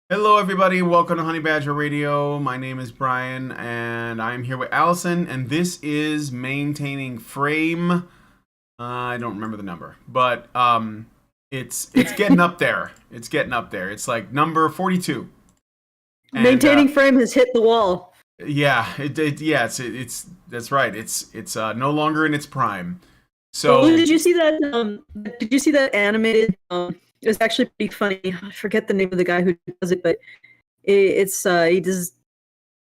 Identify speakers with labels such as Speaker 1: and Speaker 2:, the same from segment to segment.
Speaker 1: Hello, everybody. Welcome to Honey Badger Radio. My name is Brian, and I'm here with Allison, and this is Maintaining Frame. I don't remember the number, but it's getting up there. It's getting up there. It's like number 42. And,
Speaker 2: Maintaining Frame has hit the wall.
Speaker 1: Yeah, it's that's right. It's no longer in its prime. So
Speaker 2: well, did you see that? Did you see that animated? It was actually pretty funny. I forget the name of the guy who does it, but he does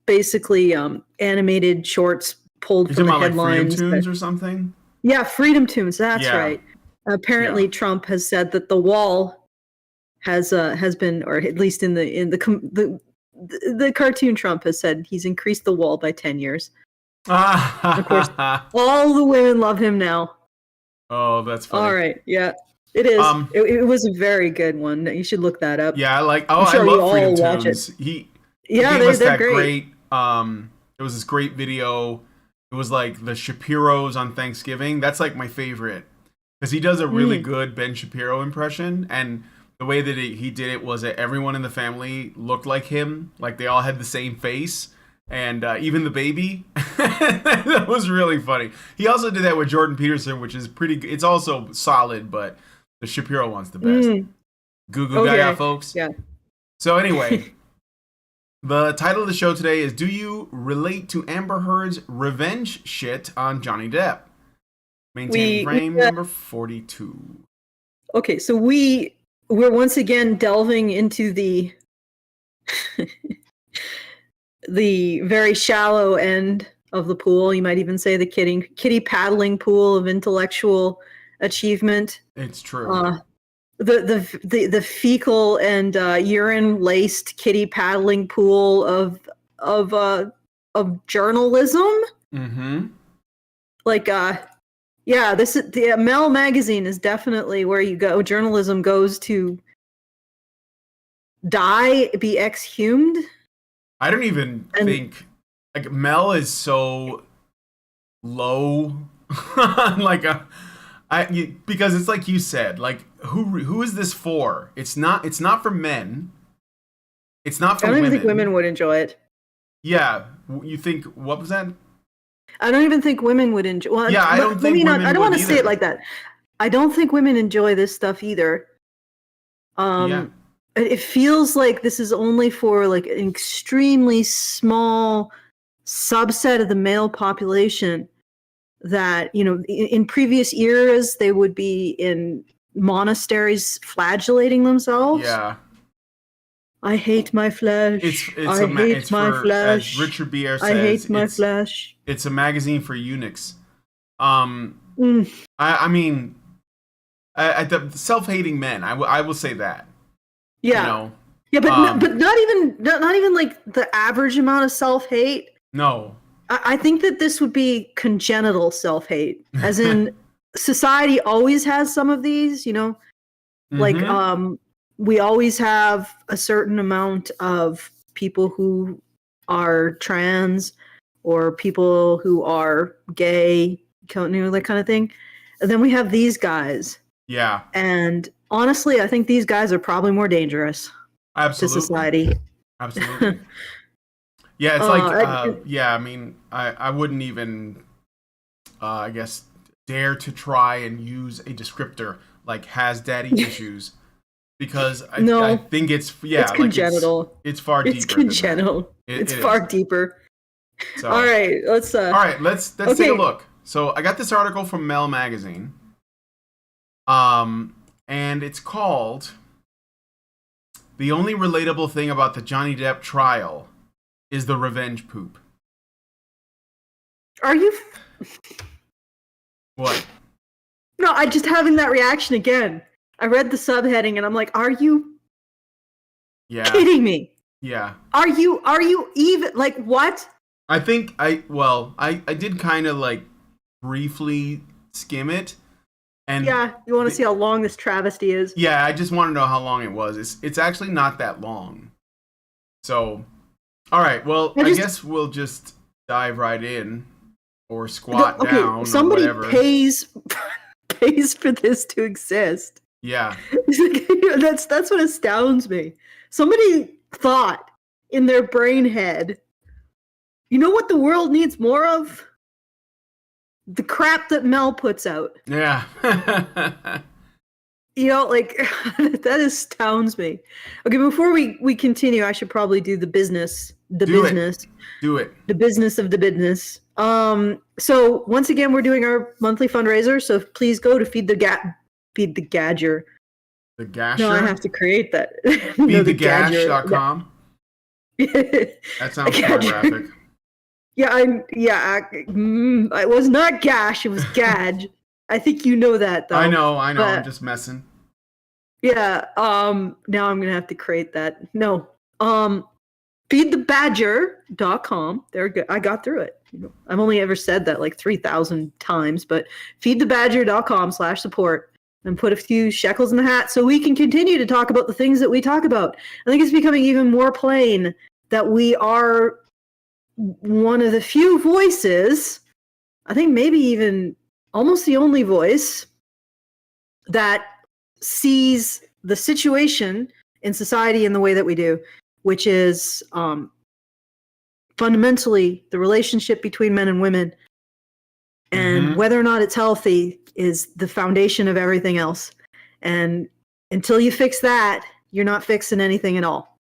Speaker 2: basically animated shorts pulled from the headlines.
Speaker 1: Like Freedom Tunes or something?
Speaker 2: Yeah, Freedom Tunes. That's right. Apparently, Trump has said that the wall has been, or at least in the cartoon, Trump has said he's increased the wall by 10 years. Of course, all the women love him now.
Speaker 1: Oh, that's funny.
Speaker 2: All right, yeah. It is. It was a very good one. You should look that up.
Speaker 1: Yeah, I love Freedom Tunes. They're great. It was this great video. It was like the Shapiros on Thanksgiving. That's like my favorite because he does a really good Ben Shapiro impression, and the way that he did it was that everyone in the family looked like him, like they all had the same face, and even the baby. That was really funny. He also did that with Jordan Peterson, which is pretty. It's also solid, but the Shapiro one's the best. Goo Goo Gaga, folks.
Speaker 2: Yeah.
Speaker 1: So anyway, the title of the show today is "Do You Relate to Amber Heard's Revenge Shit on Johnny Depp?" Maintaining Frame number 42.
Speaker 2: Okay, so we're once again delving into the the very shallow end of the pool. You might even say the kitty paddling pool of intellectual achievement.
Speaker 1: It's true.
Speaker 2: The fecal and urine laced kitty paddling pool of journalism.
Speaker 1: Mm-hmm.
Speaker 2: This is the Mel Magazine is definitely where you go. Journalism goes to die, be exhumed.
Speaker 1: I don't even think like Mel is so low, because it's like you said, like who is this for? It's not for men. It's not for women. I don't
Speaker 2: even think women would enjoy it.
Speaker 1: Yeah, you think what was that?
Speaker 2: I don't even think women would enjoy. Well,
Speaker 1: yeah, I don't think women
Speaker 2: I don't want to say it like that. I don't think women enjoy this stuff either. It feels like this is only for like an extremely small subset of the male population that, in previous eras, they would be in monasteries flagellating themselves.
Speaker 1: Yeah.
Speaker 2: I hate my flesh. I hate my flesh.
Speaker 1: As Richard Bier says,
Speaker 2: I hate my flesh.
Speaker 1: It's a magazine for eunuchs. I mean, the self-hating men. I will say that.
Speaker 2: Yeah. Yeah, but not even like the average amount of self-hate.
Speaker 1: No.
Speaker 2: I think that this would be congenital self-hate, as in society always has some of these, like we always have a certain amount of people who are trans or people who are gay, that kind of thing. And then we have these guys.
Speaker 1: Yeah.
Speaker 2: And honestly, I think these guys are probably more dangerous to society.
Speaker 1: Absolutely. Yeah, it's I mean, I wouldn't even, I guess, dare to try and use a descriptor like has daddy issues because I think it's
Speaker 2: congenital.
Speaker 1: It's far deeper.
Speaker 2: It's congenital. It's far deeper. So, all right, let's
Speaker 1: take a look. So I got this article from Mel Magazine, and it's called "The Only Relatable Thing About the Johnny Depp Trial is the Revenge Poop."
Speaker 2: Are you?
Speaker 1: What?
Speaker 2: No, I just having that reaction again. I read the subheading and I'm like, are you kidding me?
Speaker 1: Yeah.
Speaker 2: Are you even like what?
Speaker 1: I think I did kind of like briefly skim it. And
Speaker 2: yeah, you want to see how long this travesty is?
Speaker 1: Yeah, I just want to know how long it was. It's actually not that long. So, all right. Well, I guess we'll just dive right in or squat down.
Speaker 2: Somebody
Speaker 1: or whatever.
Speaker 2: pays for this to exist.
Speaker 1: Yeah.
Speaker 2: That's what astounds me. Somebody thought in their brain head. You know what the world needs more of? The crap that Mel puts out.
Speaker 1: Yeah.
Speaker 2: That astounds me. Okay, before we continue, I should probably do the business.
Speaker 1: Do it.
Speaker 2: The business of the business. So once again, we're doing our monthly fundraiser. So please go to Feed the Gadger.
Speaker 1: The Gasher?
Speaker 2: No, I have to create that.
Speaker 1: Feedthegash.com. That sounds pornographic.
Speaker 2: It was not Gash, it was Gadge. I think you know that, though.
Speaker 1: I know. I'm just messing.
Speaker 2: Yeah. Now I'm gonna have to create that. No. Feedthebadger.com. They're good. I got through it. I've only ever said that like 3,000 times, but feedthebadger.com/support and put a few shekels in the hat so we can continue to talk about the things that we talk about. I think it's becoming even more plain that we are one of the few voices, I think maybe even almost the only voice, that sees the situation in society in the way that we do, which is fundamentally the relationship between men and women. And whether or not it's healthy is the foundation of everything else. And until you fix that, you're not fixing anything at all.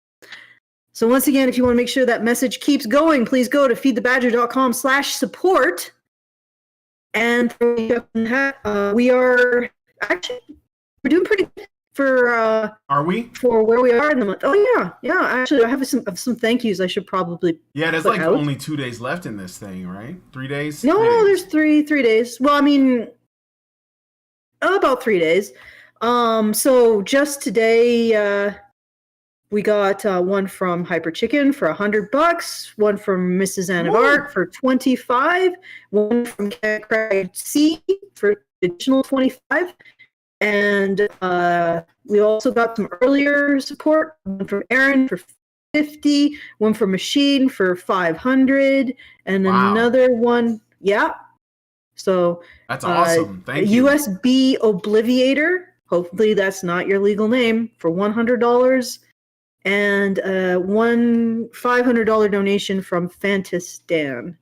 Speaker 2: So once again, if you want to make sure that message keeps going, please go to feedthebadger.com/support. And we're doing pretty good for
Speaker 1: are we?
Speaker 2: For where we are in the month. Oh yeah. Actually, I have some thank yous I should probably
Speaker 1: there's like out. Only 2 days left in this thing, right? 3 days?
Speaker 2: No, there's three days. Well, I mean, about 3 days. So just today, we got one from Hyper Chicken for $100, one from Mrs. Anna Art for $25, one from Craig C for additional $25, and we also got some earlier support, one from Aaron for $50, one from Machine for $500, and another one. Yeah. So
Speaker 1: that's awesome. Thank you.
Speaker 2: USB Obliviator. Hopefully that's not your legal name, for $100. And one $500 donation from Fantastan.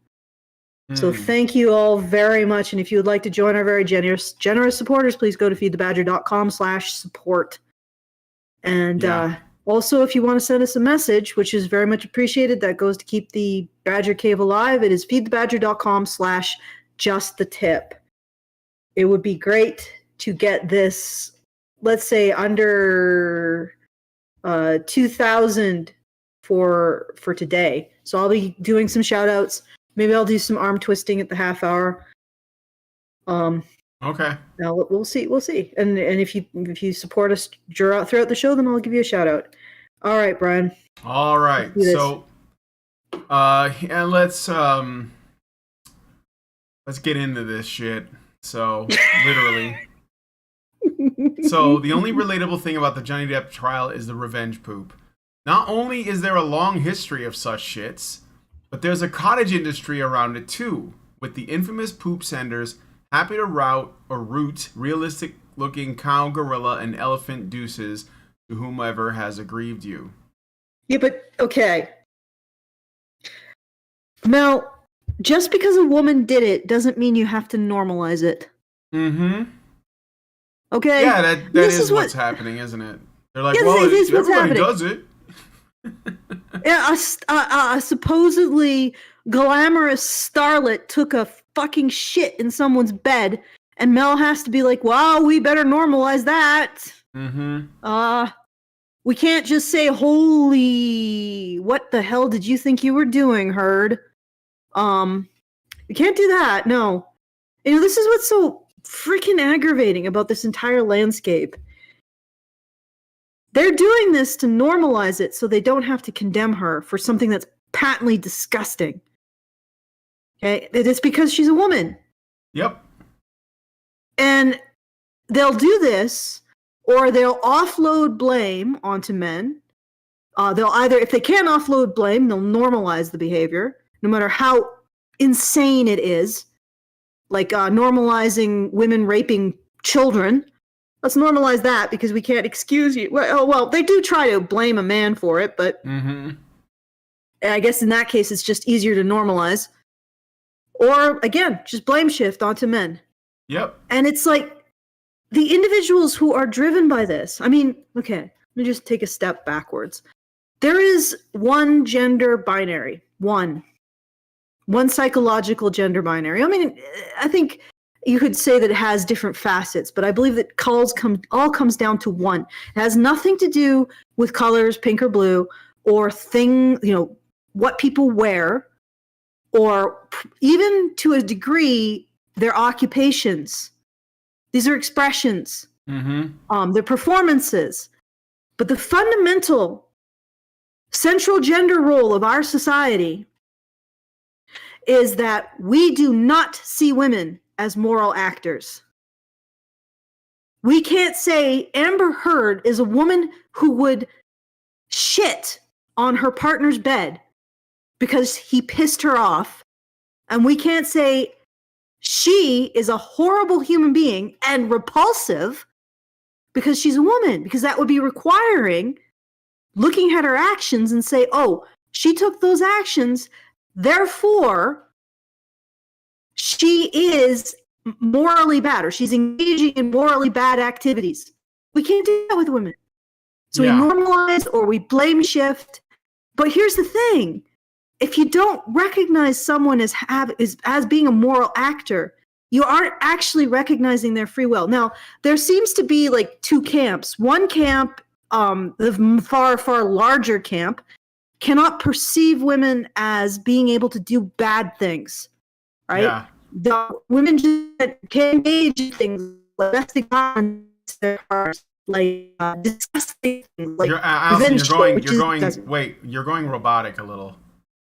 Speaker 2: So thank you all very much. And if you would like to join our very generous supporters, please go to feedthebadger.com/support. And also, if you want to send us a message, which is very much appreciated, that goes to keep the Badger Cave alive. It is feedthebadger.com/justthetip. It would be great to get this, let's say, under 2,000 for today. So I'll be doing some shout outs. Maybe I'll do some arm twisting at the half hour.
Speaker 1: Okay.
Speaker 2: Now we'll see. And if you support us throughout the show, then I'll give you a shout out. All right, Brian.
Speaker 1: All right. So and let's get into this shit. So literally. So the only relatable thing about the Johnny Depp trial is the revenge poop. Not only is there a long history of such shits, but there's a cottage industry around it too, with the infamous poop senders happy to root realistic-looking cow, gorilla, and elephant deuces to whomever has aggrieved you.
Speaker 2: Yeah, but okay. Mel, just because a woman did it doesn't mean you have to normalize it.
Speaker 1: Mm-hmm.
Speaker 2: Okay.
Speaker 1: Yeah, that is what's happening, isn't it? They're like, well, everybody does it.
Speaker 2: Yeah, a supposedly glamorous starlet took a fucking shit in someone's bed, and Mel has to be like, "Wow, we better normalize that."
Speaker 1: Mm-hmm.
Speaker 2: We can't just say, "Holy, what the hell did you think you were doing, Heard?" We can't do that. No. This is what's so freaking aggravating about this entire landscape. They're doing this to normalize it so they don't have to condemn her for something that's patently disgusting. Okay? It's because she's a woman.
Speaker 1: Yep.
Speaker 2: And they'll do this, or they'll offload blame onto men. They'll either, if they can't offload blame, they'll normalize the behavior, no matter how insane it is. Like normalizing women raping children. Let's normalize that because we can't excuse you. Well, they do try to blame a man for it, but I guess in that case, it's just easier to normalize. Or, again, just blame shift onto men.
Speaker 1: Yep.
Speaker 2: And it's like the individuals who are driven by this. I mean, okay, let me just take a step backwards. There is one gender binary. One psychological gender binary. I mean, I think you could say that it has different facets, but I believe that all comes down to one. It has nothing to do with colors, pink or blue, or what people wear, or even to a degree, their occupations. These are expressions, their performances. But the fundamental central gender role of our society is that we do not see women as moral actors. We can't say Amber Heard is a woman who would shit on her partner's bed because he pissed her off. And we can't say she is a horrible human being and repulsive because she's a woman, because that would be requiring looking at her actions and say, oh, she took those actions, therefore she is morally bad, or she's engaging in morally bad activities. We can't do that with women. So we normalize or we blame shift. But here's the thing. If you don't recognize someone as being a moral actor, you aren't actually recognizing their free will. Now, there seems to be like two camps. One camp, the far, far larger camp, cannot perceive women as being able to do bad things, right? Yeah. The women just can engage in things like domestic violence, like disgusting things. Like
Speaker 1: you're going robotic a little.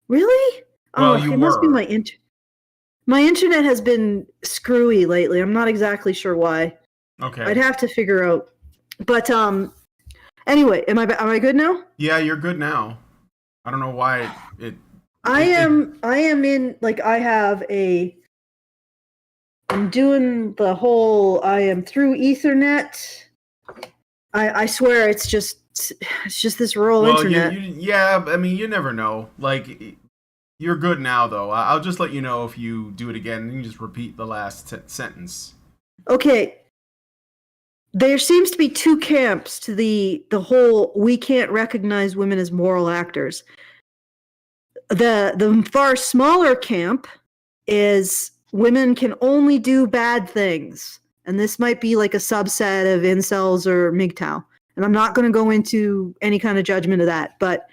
Speaker 2: Really?
Speaker 1: Well, it
Speaker 2: must be my my internet has been screwy lately. I'm not exactly sure why.
Speaker 1: Okay.
Speaker 2: I'd have to figure out. But anyway, am I good now?
Speaker 1: Yeah, you're good now. I don't know why
Speaker 2: I am in, like, I'm doing the whole, I am through Ethernet. I swear it's just this rural internet.
Speaker 1: I mean, you never know. Like, you're good now, though. I'll just let you know if you do it again. You can just repeat the last sentence.
Speaker 2: Okay. There seems to be two camps to the whole we can't recognize women as moral actors. The far smaller camp is women can only do bad things. And this might be like a subset of incels or MGTOW. And I'm not going to go into any kind of judgment of that. But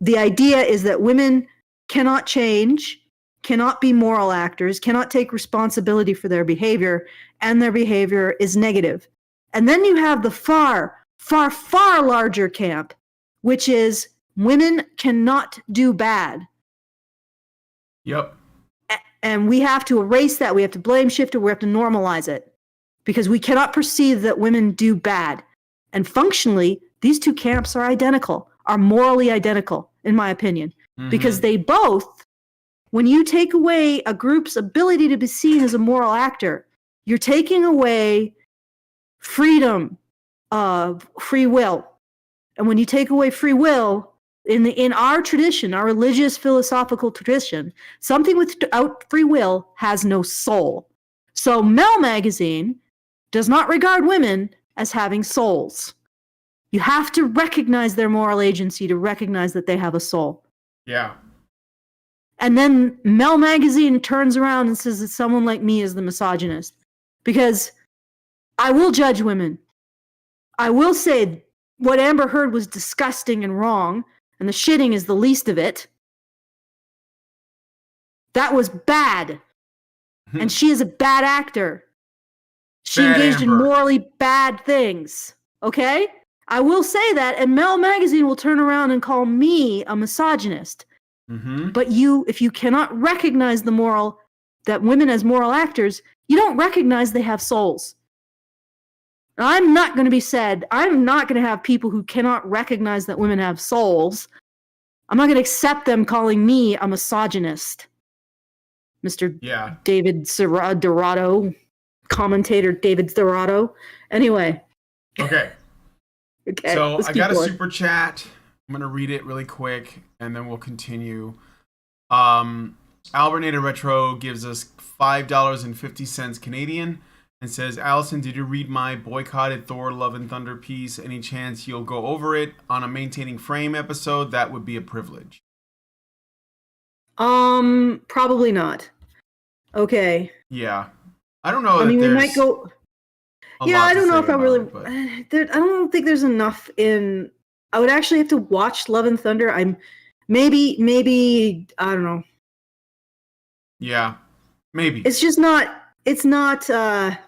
Speaker 2: the idea is that women cannot change, cannot be moral actors, cannot take responsibility for their behavior, and their behavior is negative. And then you have the far, far, far larger camp, which is women cannot do bad.
Speaker 1: Yep.
Speaker 2: And we have to erase that. We have to blame shift it. We have to normalize it because we cannot perceive that women do bad. And functionally, these two camps are identical, are morally identical, in my opinion, because they both, when you take away a group's ability to be seen as a moral actor, you're taking away freedom of free will. And when you take away free will, in our tradition, our religious philosophical tradition, something without free will has no soul. So Mel Magazine does not regard women as having souls. You have to recognize their moral agency to recognize that they have a soul.
Speaker 1: Yeah.
Speaker 2: And then Mel Magazine turns around and says that someone like me is the misogynist. Because I will judge women. I will say what Amber Heard was disgusting and wrong, and the shitting is the least of it. That was bad. And she is a bad actor. She engaged in morally bad things. Okay? I will say that, and Mel Magazine will turn around and call me a misogynist. But if you cannot recognize that women as moral actors, you don't recognize they have souls. I'm not going to have people who cannot recognize that women have souls. I'm not going to accept them calling me a misogynist. Mr. David Dorado. commentator David Dorado. Anyway.
Speaker 1: Okay. So I got a super chat. I'm going to read it really quick and then we'll continue. Albernator Retro gives us $5.50 Canadian and says, Allison, did you read my boycotted Thor Love and Thunder piece? Any chance you'll go over it on a Maintaining Frame episode? That would be a privilege.
Speaker 2: Probably not. Okay.
Speaker 1: Yeah. I don't know.
Speaker 2: I mean, we might go. Yeah, I don't know if I really. I don't think there's enough in. I would actually have to watch Love and Thunder. Maybe I don't know.
Speaker 1: Yeah, maybe.
Speaker 2: It's just not. It's not. No,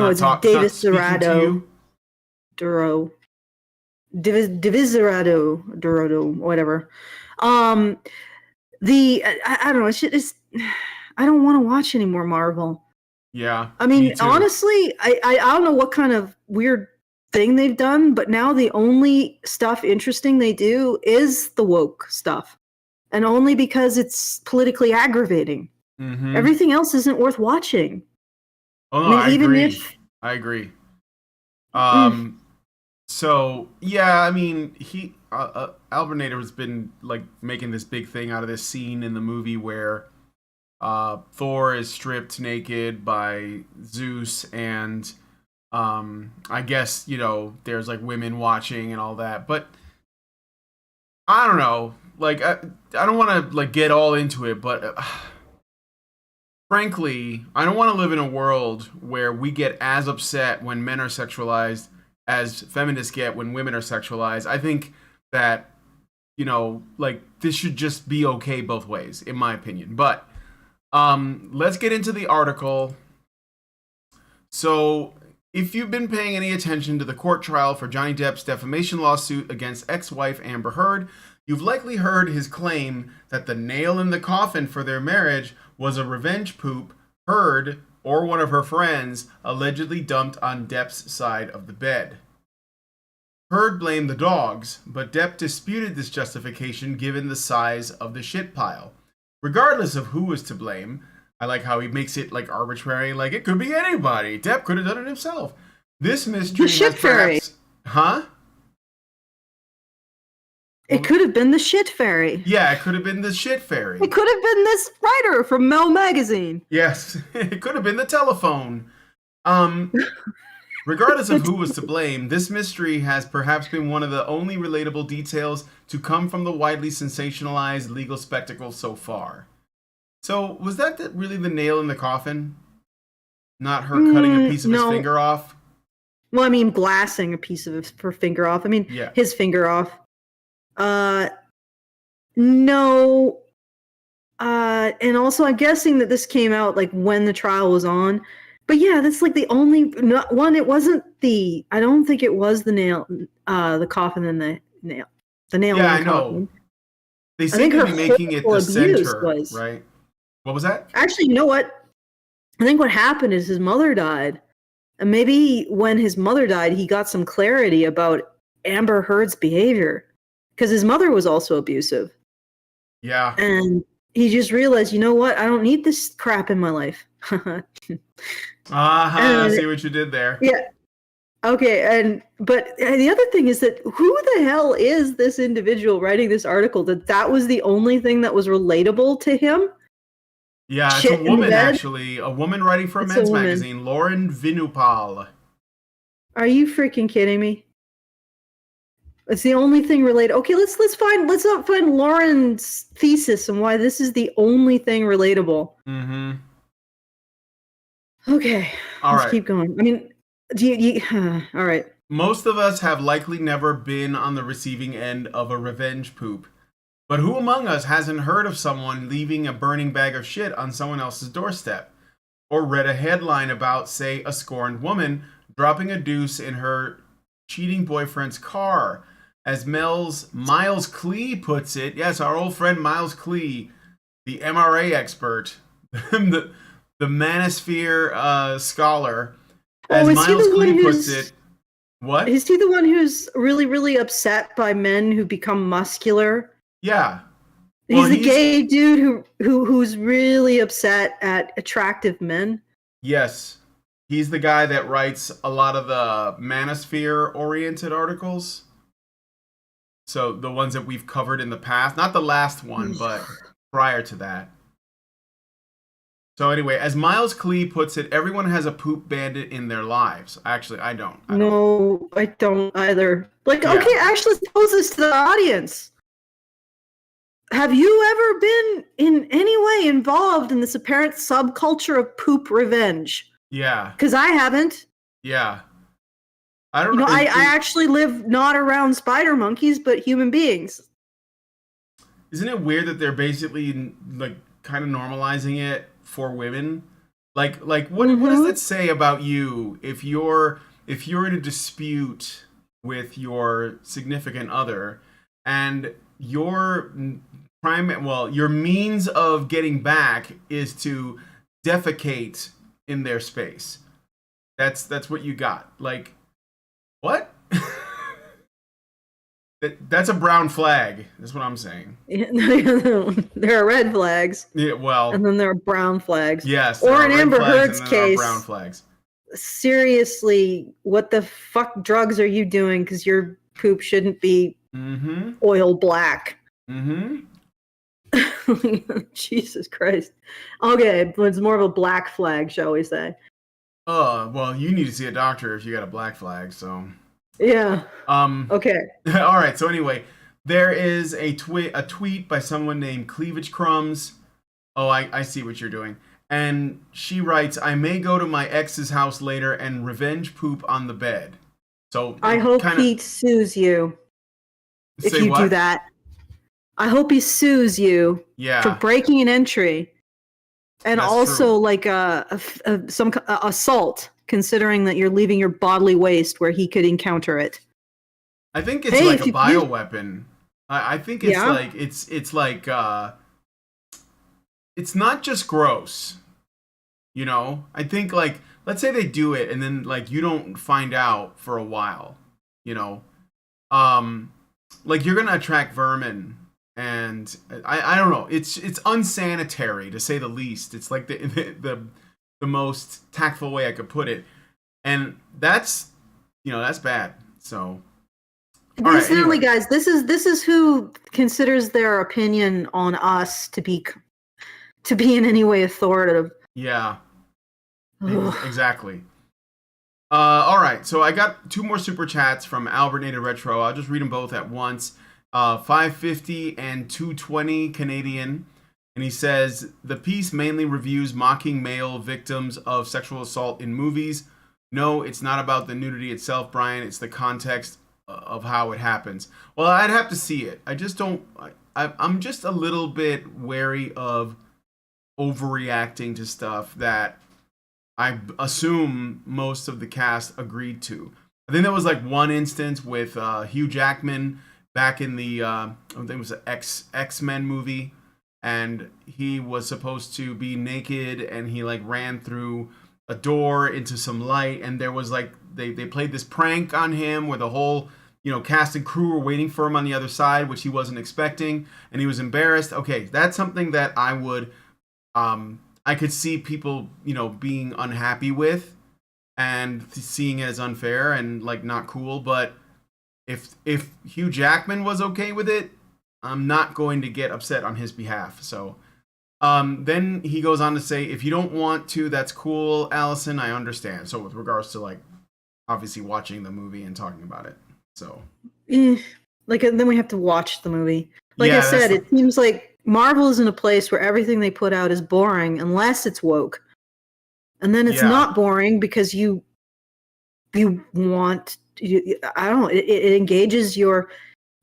Speaker 2: it's David Dorado. Divisorado, Dorado, whatever. I don't know. It's I don't want to watch any more Marvel.
Speaker 1: Yeah.
Speaker 2: I mean, honestly, I don't know what kind of weird thing they've done, but now the only stuff interesting they do is the woke stuff. And only because it's politically aggravating. Mm-hmm. Everything else isn't worth watching.
Speaker 1: Oh, no, I agree. So, yeah, I mean, Albernator has been, like, making this big thing out of this scene in the movie where Thor is stripped naked by Zeus, and I guess, there's, like, women watching and all that. But I don't know. Like, I don't want to, like, get all into it, but frankly, I don't want to live in a world where we get as upset when men are sexualized as feminists get when women are sexualized. I think that, like, this should just be okay both ways, in my opinion. But let's get into the article. So, if you've been paying any attention to the court trial for Johnny Depp's defamation lawsuit against ex-wife Amber Heard, you've likely heard his claim that the nail in the coffin for their marriage was a revenge poop Heard, or one of her friends, allegedly dumped on Depp's side of the bed. Heard blamed the dogs, but Depp disputed this justification given the size of the shit pile. Regardless of who was to blame, I like how he makes it, like, arbitrary, like it could be anybody. Depp could have done it himself. This mystery
Speaker 2: the shit
Speaker 1: has
Speaker 2: fairy.
Speaker 1: Huh?
Speaker 2: It could have been the shit fairy.
Speaker 1: Yeah, it could have been the shit fairy.
Speaker 2: It could have been this writer from Mel Magazine.
Speaker 1: Yes, it could have been the telephone. Regardless of who was to blame, this mystery has perhaps been one of the only relatable details to come from the widely sensationalized legal spectacle so far. So, was that really the nail in the coffin? Not her cutting a piece of his finger off?
Speaker 2: Well, I mean, blasting a piece of her finger off. I mean, his finger off. No. And also, I'm guessing that this came out, like, when the trial was on. But yeah, that's like the only one. It wasn't I don't think it was the nail, the coffin and the nail. The nail.
Speaker 1: Yeah, I know. They seem to be making it the center, right? What was that?
Speaker 2: Actually, you know what? I think what happened is his mother died. And maybe when his mother died, he got some clarity about Amber Heard's behavior. Because his mother was also abusive.
Speaker 1: Yeah.
Speaker 2: And he just realized, you know what? I don't need this crap in my life.
Speaker 1: I see what you did there.
Speaker 2: Yeah. Okay, but the other thing is that who the hell is this individual writing this article that was the only thing that was relatable to him?
Speaker 1: Yeah, it's a woman, actually. A woman writing for a men's magazine, Lauren Vinupal.
Speaker 2: Are you freaking kidding me? It's the only thing related. Okay, let's not find Lauren's thesis and why this is the only thing relatable.
Speaker 1: Mm-hmm.
Speaker 2: Okay, let's keep going. I mean, all right.
Speaker 1: Most of us have likely never been on the receiving end of a revenge poop. But who among us hasn't heard of someone leaving a burning bag of shit on someone else's doorstep? Or read a headline about, say, a scorned woman dropping a deuce in her cheating boyfriend's car? As Miles Klee puts it, yes, our old friend Miles Klee, the MRA expert, the manosphere scholar, as Miles Klee puts it. What?
Speaker 2: Is he the one who's really, really upset by men who become muscular?
Speaker 1: Yeah.
Speaker 2: He's the gay dude who's really upset at attractive men.
Speaker 1: Yes. He's the guy that writes a lot of the manosphere-oriented articles. So the ones that we've covered in the past. Not the last one, but prior to that. So anyway, as Miles Klee puts it, everyone has a poop bandit in their lives. Actually, I don't.
Speaker 2: No, I don't either. Like, yeah. Okay, actually pose this to the audience. Have you ever been in any way involved in this apparent subculture of poop revenge?
Speaker 1: Yeah.
Speaker 2: Because I haven't.
Speaker 1: Yeah. I don't know.
Speaker 2: I actually live not around spider monkeys, but human beings.
Speaker 1: Isn't it weird that they're basically like kind of normalizing it for women? Like what does that say about you if you're in a dispute with your significant other and your means of getting back is to defecate in their space? That's what you got. Like, what? That's a brown flag. That's what I'm saying.
Speaker 2: There are red flags.
Speaker 1: Yeah, well.
Speaker 2: And then there are brown flags.
Speaker 1: Yes.
Speaker 2: Or in Amber Heard's case.
Speaker 1: Brown flags.
Speaker 2: Seriously, what the fuck drugs are you doing? Because your poop shouldn't be oil black. Jesus Christ. Okay, it's more of a black flag, shall we say.
Speaker 1: Well, you need to see a doctor if you got a black flag, so.
Speaker 2: Yeah. Okay.
Speaker 1: All right. So anyway, there is a tweet by someone named Cleavage Crumbs. Oh, I see what you're doing. And she writes, "I may go to my ex's house later and revenge poop on the bed." So
Speaker 2: I hope he sues you if you do that. I hope he sues you for breaking an entry, and that's also true. Like some assault, considering that you're leaving your bodily waste where he could encounter it.
Speaker 1: I think it's like a bioweapon. I think it's like it's like it's not just gross. You know, I think like let's say they do it and then like you don't find out for a while. You know, like you're gonna attract vermin. And I don't know. It's unsanitary to say the least. It's like the most tactful way I could put it, and that's bad. So,
Speaker 2: incidentally, guys, this is who considers their opinion on us to be in any way authoritative.
Speaker 1: Yeah, exactly. All right, so I got 2 more super chats from Albert Native Retro. I'll just read them both at once. 550 and 220 Canadian, and he says the piece mainly reviews mocking male victims of sexual assault in movies. No, it's not about the nudity itself, Brian. It's the context of how it happens. Well, I'd have to see it. I just don't. I'm just a little bit wary of overreacting to stuff that I assume most of the cast agreed to. I think there was like one instance with Hugh Jackman back in the I think it was an X-Men movie, and he was supposed to be naked and he like ran through a door into some light, and there was like they played this prank on him where the whole cast and crew were waiting for him on the other side, which he wasn't expecting, and he was embarrassed. Okay, that's something that I would I could see people being unhappy with and seeing it as unfair and like not cool, but if Hugh Jackman was okay with it, I'm not going to get upset on his behalf. So then he goes on to say, if you don't want to, that's cool, Allison, I understand. So with regards to like obviously watching the movie and talking about it. So
Speaker 2: like then we have to watch the movie. Like I said, it seems like Marvel is in a place where everything they put out is boring unless it's woke. And then it's not boring because you want I don't know. It engages your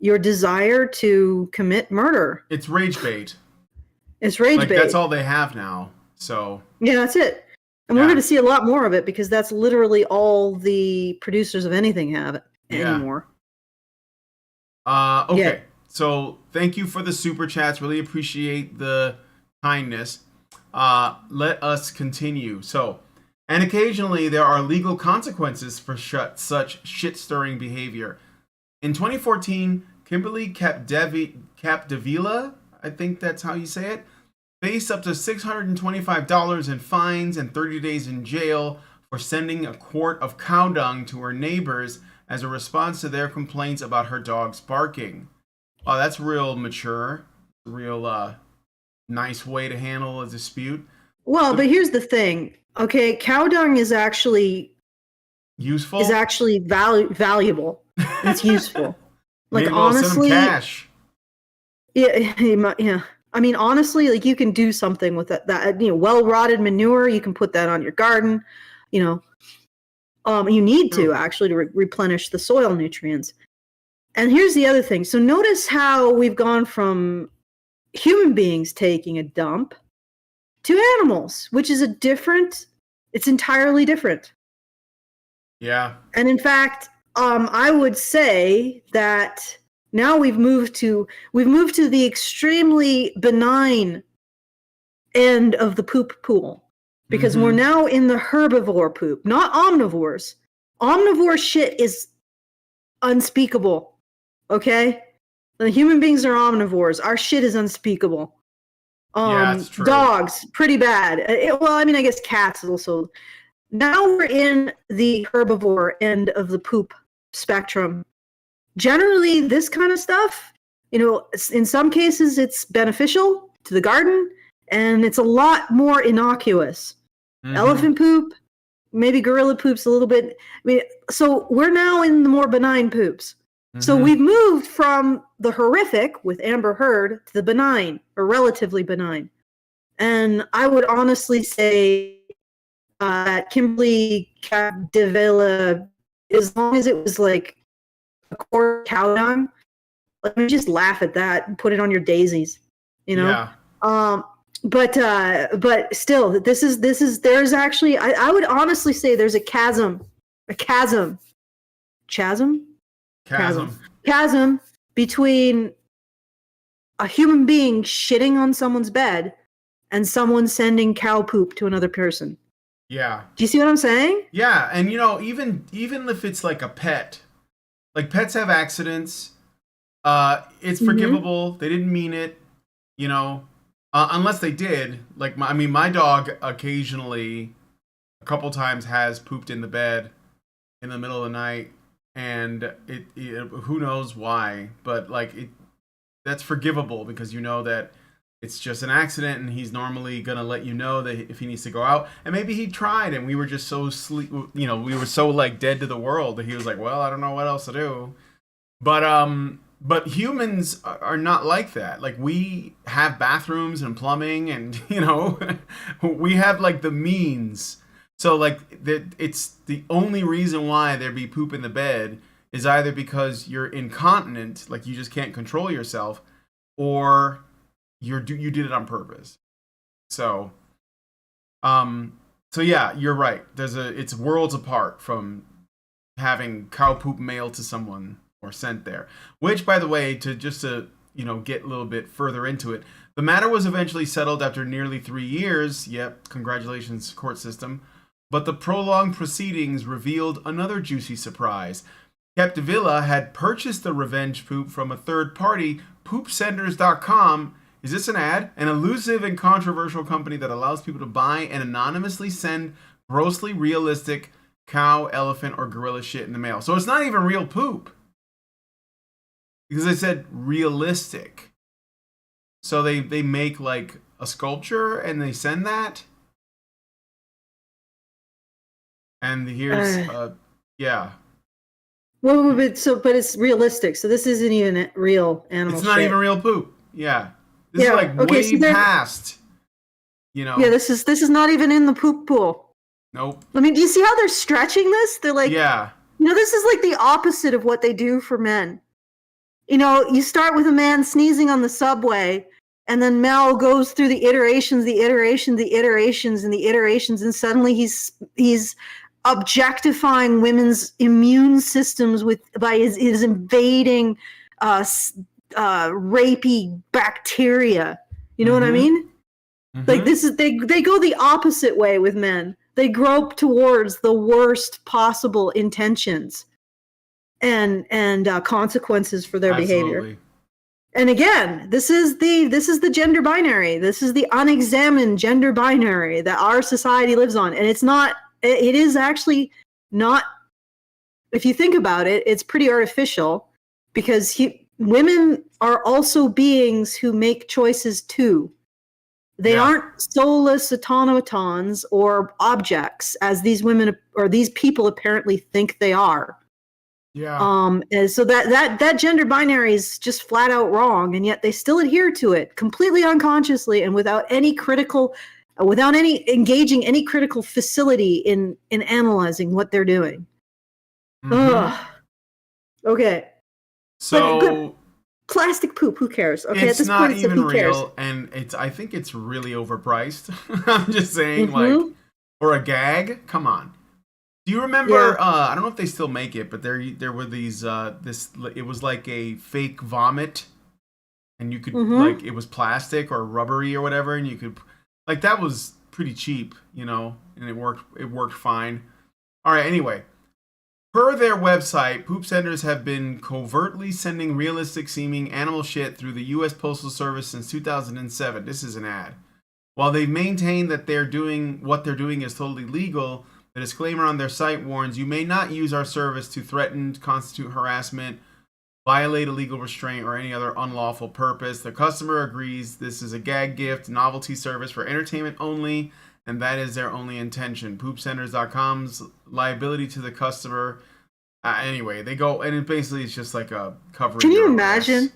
Speaker 2: desire to commit murder.
Speaker 1: It's rage bait.
Speaker 2: It's rage bait.
Speaker 1: That's all they have now. So
Speaker 2: yeah, that's it. And we're going to see a lot more of it because that's literally all the producers of anything have anymore.
Speaker 1: Okay. Yeah. So thank you for the super chats. Really appreciate the kindness. Let us continue. So. And occasionally, there are legal consequences for such shit-stirring behavior. In 2014, Kimberly Capdevila, I think that's how you say it, face up to $625 in fines and 30 days in jail for sending a quart of cow dung to her neighbors as a response to their complaints about her dog's barking. Oh, that's real mature. Real nice way to handle a dispute.
Speaker 2: Well, but here's the thing. Okay, cow dung is actually
Speaker 1: useful.
Speaker 2: Is actually valuable. It's useful. Like,
Speaker 1: maybe
Speaker 2: honestly,
Speaker 1: send them cash.
Speaker 2: Yeah. I mean, honestly, like, you can do something with that well-rotted manure. You can put that on your garden. You need to actually to replenish the soil nutrients. And here's the other thing. So notice how we've gone from human beings taking a dump to animals, which is it's entirely different.
Speaker 1: Yeah.
Speaker 2: And in fact, I would say that now we've moved to the extremely benign end of the poop pool, because we're now in the herbivore poop, not omnivores. Omnivore shit is unspeakable. Okay? The human beings are omnivores. Our shit is unspeakable.
Speaker 1: Yeah, it's true.
Speaker 2: Dogs, pretty bad. I guess cats also. Now we're in the herbivore end of the poop spectrum. Generally, this kind of stuff, in some cases it's beneficial to the garden, and it's a lot more innocuous. Elephant poop, maybe gorilla poops a little bit. I mean, so we're now in the more benign poops. So we've moved from the horrific with Amber Heard to the benign, or relatively benign. And I would honestly say that Kimberly Capdevila, as long as it was like a quart cow dung, let me just laugh at that and put it on your daisies,
Speaker 1: Yeah.
Speaker 2: But still, there's actually, I would honestly say there's a chasm between a human being shitting on someone's bed and someone sending cow poop to another person.
Speaker 1: Yeah.
Speaker 2: Do you see what I'm saying?
Speaker 1: Yeah, and even if it's like a pet, like pets have accidents, it's forgivable. They didn't mean it, unless they did. Like my dog occasionally, a couple times, has pooped in the bed in the middle of the night, and it who knows why, but that's forgivable because that it's just an accident, and he's normally gonna let you know that if he needs to go out. And maybe he tried, and we were just so we were so dead to the world that he was like, well, I don't know what else to do. But humans are not like that. Like, we have bathrooms and plumbing, and we have the means. So it's the only reason why there be poop in the bed is either because you're incontinent, like you just can't control yourself, or you did it on purpose. So yeah, you're right. It's worlds apart from having cow poop mailed to someone or sent there. Which, by the way, to get a little bit further into it, the matter was eventually settled after nearly 3 years. Yep, congratulations, court system. But the prolonged proceedings revealed another juicy surprise. Capdevila had purchased the revenge poop from a third party, poopsenders.com. Is this an ad? An elusive and controversial company that allows people to buy and anonymously send grossly realistic cow, elephant, or gorilla shit in the mail. So it's not even real poop, because I said realistic. So they make a sculpture and they send that. And here's yeah.
Speaker 2: Well, but it's realistic. So this isn't even real animal.
Speaker 1: It's not
Speaker 2: shit.
Speaker 1: even real poop. Yeah. This is way past.
Speaker 2: Yeah, this is not even in the poop pool.
Speaker 1: Nope.
Speaker 2: I mean, do you see how they're stretching this? They're like,
Speaker 1: yeah.
Speaker 2: This is the opposite of what they do for men. You start with a man sneezing on the subway, and then Mel goes through the iterations, and suddenly he's objectifying women's immune systems by his invading rapey bacteria. You know what I mean? They go the opposite way with men. They grope towards the worst possible intentions and consequences for their behavior. And again, this is the gender binary. This is the unexamined gender binary that our society lives on. And it is actually not, if you think about it, it's pretty artificial, because women are also beings who make choices too. They aren't soulless automatons or objects, as these women or these people apparently think they are.
Speaker 1: Yeah.
Speaker 2: And so that gender binary is just flat out wrong, and yet they still adhere to it completely unconsciously and without any engaging any critical facility in analyzing what they're doing. Ugh. Okay.
Speaker 1: So
Speaker 2: plastic poop, who cares? Okay,
Speaker 1: it's not even real, and I think it's really overpriced. I'm just saying, like, or a gag. Come on. Do you remember? I don't know if they still make it, but there were these. It was like a fake vomit, and you could like, it was plastic or rubbery or whatever, and you could, like, that was pretty cheap, you know, and it worked fine. All right. Anyway, per their website, poop senders have been covertly sending realistic-seeming animal shit through the U.S. Postal Service since 2007. This is an ad. While they maintain that what they're doing is totally legal, the disclaimer on their site warns, you may not use our service to threaten, constitute harassment, violate a legal restraint, or any other unlawful purpose. The customer agrees this is a gag gift, novelty service for entertainment only, and that is their only intention. Poopsenders.com's liability to the customer. Anyway, they go, and it basically is just like a covering.
Speaker 2: Can you imagine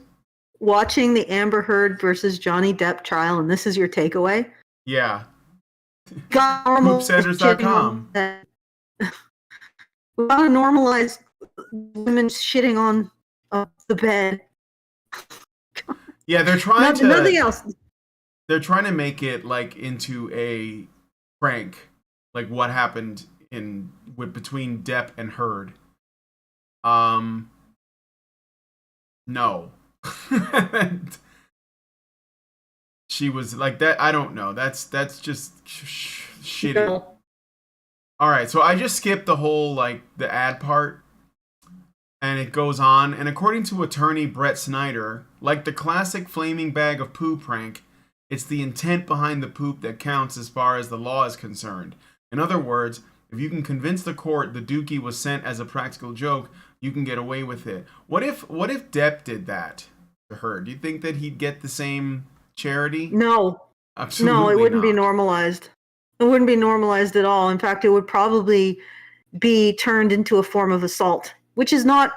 Speaker 2: watching the Amber Heard versus Johnny Depp trial, and this is your takeaway?
Speaker 1: Yeah. Poopsenders.com.
Speaker 2: We want to normalize women shitting on the bed.
Speaker 1: Yeah, they're trying to.
Speaker 2: Nothing else.
Speaker 1: They're trying to make it like into a prank, like what happened between Depp and Heard. No. She was like that. I don't know. That's just shitty. No. All right, so I just skipped the whole, like, the ad part, and it goes on. And according to attorney Brett Snyder, like the classic flaming bag of poo prank, it's the intent behind the poop that counts as far as the law is concerned. In other words, if you can convince the court the dookie was sent as a practical joke, you can get away with it. What if Depp did that to her? Do you think that he'd get the same charity?
Speaker 2: No.
Speaker 1: Absolutely
Speaker 2: no, it wouldn't
Speaker 1: not.
Speaker 2: be normalized. It wouldn't be normalized at all. In fact, it would probably be turned into a form of assault, which is not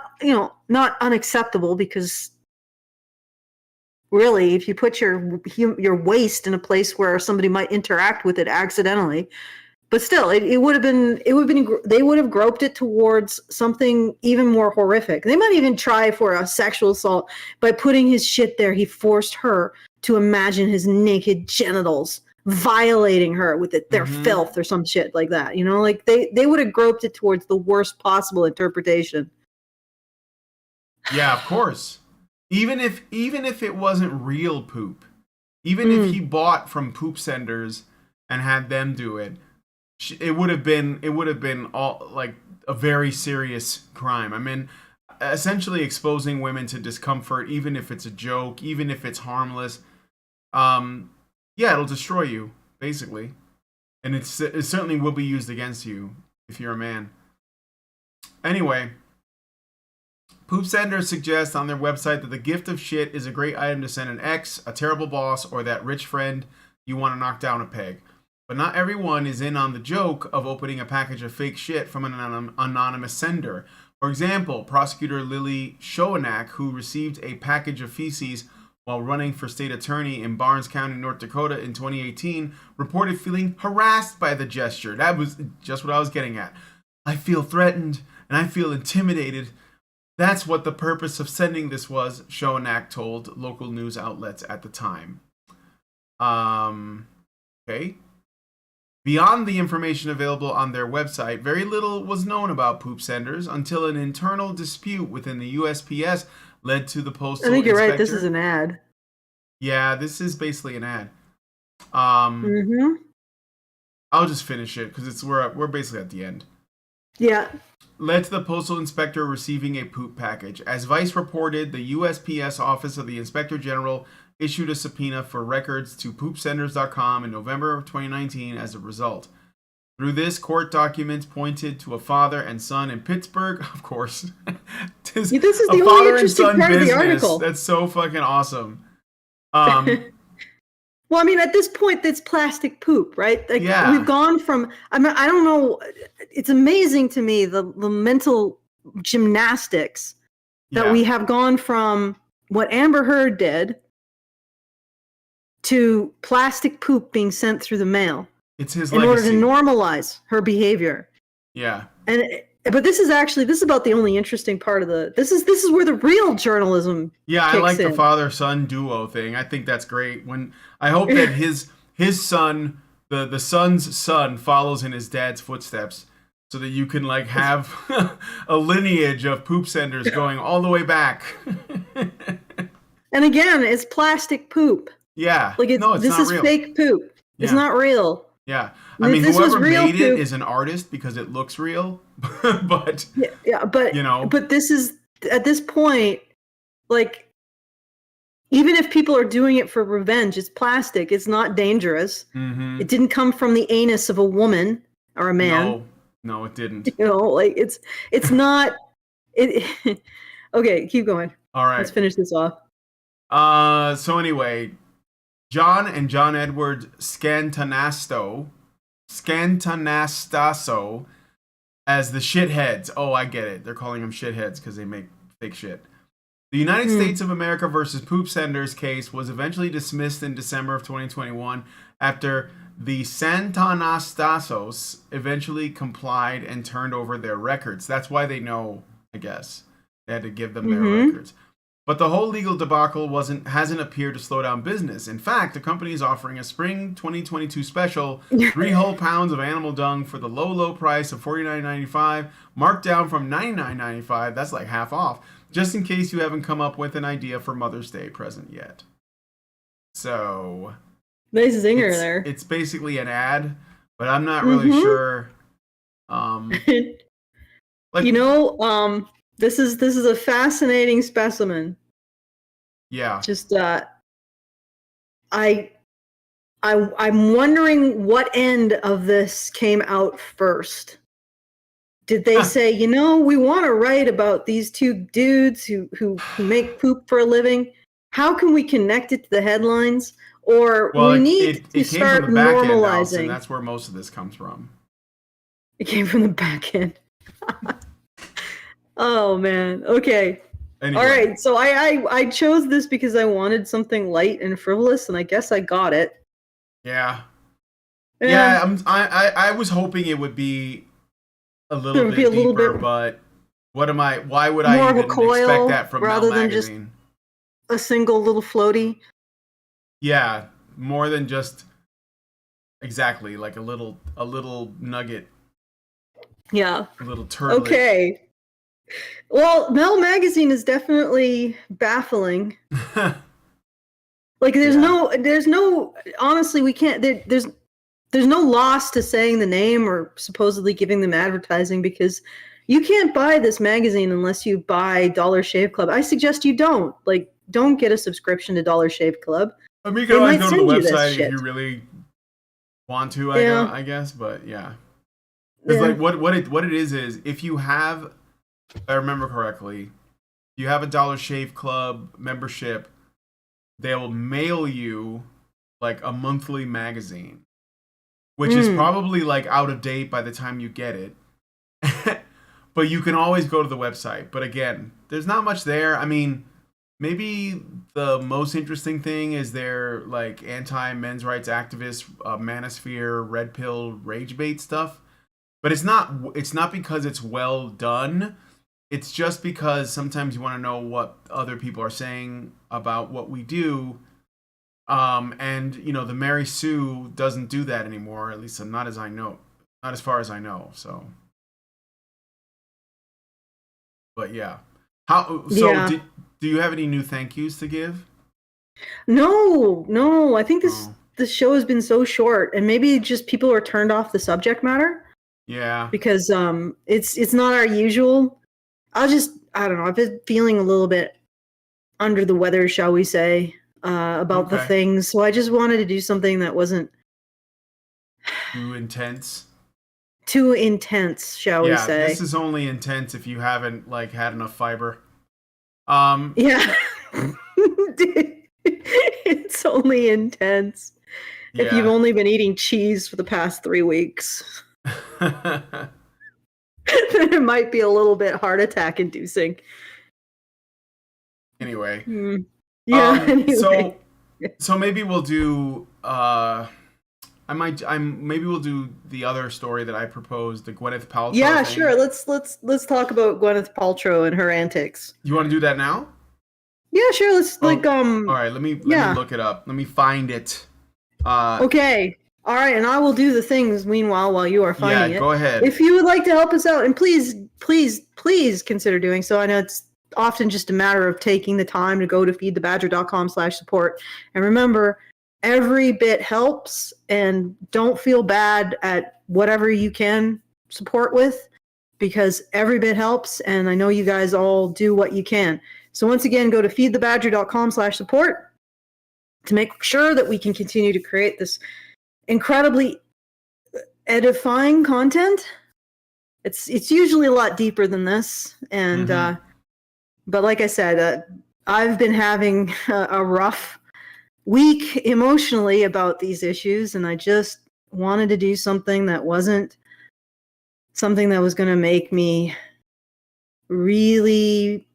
Speaker 2: unacceptable, because really, if you put your waste in a place where somebody might interact with it accidentally, but still, they would have groped it towards something even more horrific. They might even try for a sexual assault by putting his shit there. He forced her to imagine his naked genitals, violating her with their filth or some shit like that. You know, like they would have groped it towards the worst possible interpretation.
Speaker 1: Yeah, of course. Even if it wasn't real poop, even if he bought from poop senders and had them do it, it would have been all like a very serious crime. I mean, essentially exposing women to discomfort, even if it's a joke, even if it's harmless. Yeah, it'll destroy you, basically. And it certainly will be used against you if you're a man. Anyway, poop senders suggest on their website that the gift of shit is a great item to send an ex, a terrible boss, or that rich friend you want to knock down a peg. But not everyone is in on the joke of opening a package of fake shit from an anonymous sender. For example, prosecutor Lily Schoenack, who received a package of feces while running for state attorney in Barnes County, North Dakota in 2018, reported feeling harassed by the gesture. That was just what I was getting at. I feel threatened and I feel intimidated. That's what the purpose of sending this was, Schoenack told local news outlets at the time. Okay. Beyond the information available on their website, very little was known about poop senders until an internal dispute within the USPS led to the postal
Speaker 2: I think you're
Speaker 1: inspector.
Speaker 2: right. This is an ad.
Speaker 1: Yeah, this is basically an ad. I'll just finish it because we're basically at the end.
Speaker 2: Yeah.
Speaker 1: Led to the postal inspector receiving a poop package. As Vice reported, the USPS Office of the Inspector General issued a subpoena for records to poopsenders.com in November of 2019 as a result. Through this, court documents pointed to a father and son in Pittsburgh. Of course.
Speaker 2: This is the only interesting part of the article.
Speaker 1: That's so fucking awesome.
Speaker 2: Well, I mean, at this point, it's plastic poop, right? Like, we've gone from, I don't know, it's amazing to me, the mental gymnastics that we have gone from what Amber Heard did to plastic poop being sent through the mail.
Speaker 1: It's his
Speaker 2: legacy. In order to normalize her behavior.
Speaker 1: Yeah.
Speaker 2: But this is about the only interesting part of this is where the real journalism
Speaker 1: I like the father-son duo thing. I think that's great. I hope that his son, the son's son, follows in his dad's footsteps, so that you can like have a lineage of poop senders going all the way back.
Speaker 2: And again, it's plastic poop.
Speaker 1: Yeah.
Speaker 2: Like this is real. Fake poop. Yeah. It's not real.
Speaker 1: Yeah. I mean, whoever made it is an artist because it looks real. But
Speaker 2: but you know, but this is at this point, like, even if people are doing it for revenge, it's plastic. It's not dangerous. Mm-hmm. It didn't come from the anus of a woman or a man.
Speaker 1: No, it didn't.
Speaker 2: You know, like it's not. Okay, keep going.
Speaker 1: All right,
Speaker 2: let's finish this off.
Speaker 1: So anyway, John and John Edward Scantanastaso as the shitheads. Oh, I get it. They're calling them shitheads because they make fake shit. The United States of America versus Poop Senders case was eventually dismissed in December of 2021 after the Santanastasos eventually complied and turned over their records. That's why they know, I guess. They had to give them their records. But the whole legal debacle hasn't appeared to slow down business. In fact, the company is offering a spring 2022 special, 3 whole pounds of animal dung for the low price of $49.95, marked down from $99.95. That's like half off, just in case you haven't come up with an idea for Mother's Day present yet. So,
Speaker 2: nice zinger there.
Speaker 1: It's basically an ad, but I'm not really sure.
Speaker 2: This is a fascinating specimen.
Speaker 1: Yeah.
Speaker 2: Just I'm wondering what end of this came out first. Did they say, we want to write about these two dudes who make poop for a living? How can we connect it to the headlines? Or we need to start normalizing.
Speaker 1: And that's where most of this comes from.
Speaker 2: It came from the back end. Oh man. Okay. Anyway. All right. So I chose this because I wanted something light and frivolous, and I guess I got it.
Speaker 1: Yeah. I was hoping it would be a little bit deeper, but why would I even expect that from Mel Magazine? Than just
Speaker 2: a single little floaty.
Speaker 1: Yeah, more than just exactly like a little nugget.
Speaker 2: Yeah.
Speaker 1: A little turtle.
Speaker 2: Okay. Well, Mel Magazine is definitely baffling. Like there's no honestly, we can't there's no loss to saying the name or supposedly giving them advertising, because you can't buy this magazine unless you buy Dollar Shave Club. I suggest you don't. Like, don't get a subscription to Dollar Shave Club.
Speaker 1: I mean, you can always go to the website if you really want to, I guess, but yeah. It's like what it is if you have, if I remember correctly, if you have a Dollar Shave Club membership, they'll mail you like a monthly magazine, which is probably like out of date by the time you get it. But you can always go to the website. But again, there's not much there. I mean, maybe the most interesting thing is their like anti-men's rights activist, manosphere, red pill, rage bait stuff. But it's not because it's well done. It's just because sometimes you want to know what other people are saying about what we do. And the Mary Sue doesn't do that anymore, at least not as far as I know. So, but yeah. Do you have any new thank yous to give?
Speaker 2: No. I think this show has been so short, and maybe just people are turned off the subject matter.
Speaker 1: Yeah.
Speaker 2: Because it's not our usual. I don't know. I've been feeling a little bit under the weather, shall we say, about the things. So I just wanted to do something that wasn't
Speaker 1: too intense.
Speaker 2: Too intense, shall we say.
Speaker 1: Yeah, this is only intense if you haven't like had enough fiber.
Speaker 2: Yeah. It's only intense if you've only been eating cheese for the past 3 weeks. Then it might be a little bit heart attack inducing.
Speaker 1: Anyway.
Speaker 2: Yeah. Anyway.
Speaker 1: So maybe we'll do maybe we'll do the other story that I proposed, the Gwyneth Paltrow
Speaker 2: Yeah,
Speaker 1: thing.
Speaker 2: sure. Let's talk about Gwyneth Paltrow and her antics.
Speaker 1: You want to do that now?
Speaker 2: Yeah, sure. Let's
Speaker 1: all right, let me look it up. Let me find it.
Speaker 2: Okay. All right, and I will do the things meanwhile while you are finding it.
Speaker 1: Yeah, go ahead.
Speaker 2: If you would like to help us out, and please consider doing so. I know it's often just a matter of taking the time to go to feedthebadger.com/support. And remember, every bit helps, and don't feel bad at whatever you can support with, because every bit helps, and I know you guys all do what you can. So once again, go to feedthebadger.com/support to make sure that we can continue to create this incredibly edifying content. It's usually a lot deeper than this, and but like I said, I've been having a rough week emotionally about these issues, and I just wanted to do something that wasn't something that was going to make me really